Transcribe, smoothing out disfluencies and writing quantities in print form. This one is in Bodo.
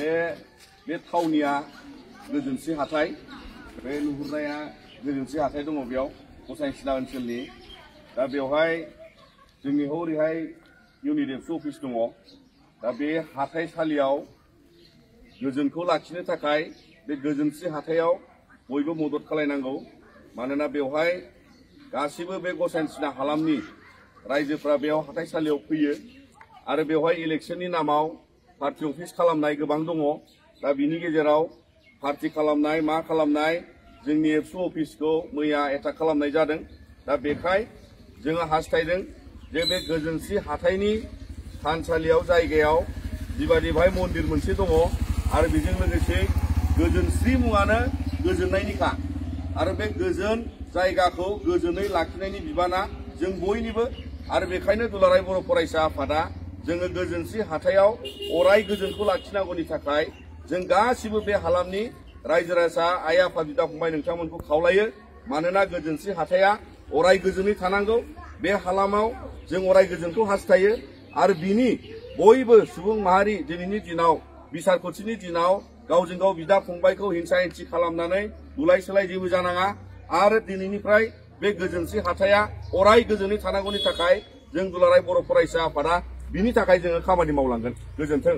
बे थावनिया गोजोनस्रि हाथाय बे नुहुरनाया गोजोनस्रि हाथाय दङ बेयाव गसाइसिना ओनसोलनि दा बेवहाय जोंनि हरैहाय इउनिट एबसु अफिस दङ दा बे हाथाइसालियाव गोजोनखौ लाखिनो थाखाय बे गोजोनस्रि हाथायाव बयबो मदद खालायनांगौ मानोना बेवहाय गासिबो बे गसाइसिना हालामनि रायजोफ्रा बेयाव हाथाइसालियाव फैयो आरो बेवहाय इलेक्शननि नामाव पार्टी अफिस खालामनाय गोबां दङ दा बिनि गेजेराव पार्टी खालामनाय मा खालामनाय जोंनि एबसु अफिसखौ मैया एटाक खालामनाय जादों दा बेखाय जोङो हास्थायदों जे बे गोजोनस्रि हाथाइनि थानसालियाव जायगायाव जिबादि बेवहाय मन्दिर मोनसे दङ आरो बेजों लोगोसे गोजोनस्रि मुङानो गोजोननायनिखा आरो बे गोजोन जायगाखौ गोजोनै लाखिनायनि बिबाना जों बयनिबो आरो बेखायनो दुलाराय बर' फरायसा आफादा जोङो गोजोनस्रि हाथायाव अराय गोजोनखौ लाखिनांगौनि थाखाय जों गासिबो बे हालामनि रायजो राजा आइ आफा बिदा फंबाय नोंथांमोनखौ खावलायो मानोना गोजोनस्रि हाथाया अराय गोजोनै थानांगौ बे हालामाव जों अराय गोजोनखौ हास्थायो आरो बिनि बयबो सुबुं माहारि दिनैनि दिनाव बिसारखथिनि दिनाव गावजों गाव बिदा फंबायखौ हिंसा हिंसि खालामनानै बुलाय सोलाय जेबो जानाङा आरो दिनैनिफ्राय बे गोजोनस्रि हाथाया अराय गोजोनै थानांगौनि थाखाय जों दुलाराय बर' फरायसा आफादा बिनि थाखाय जोङो खामानि मावलांगोन। गोजोन्थों।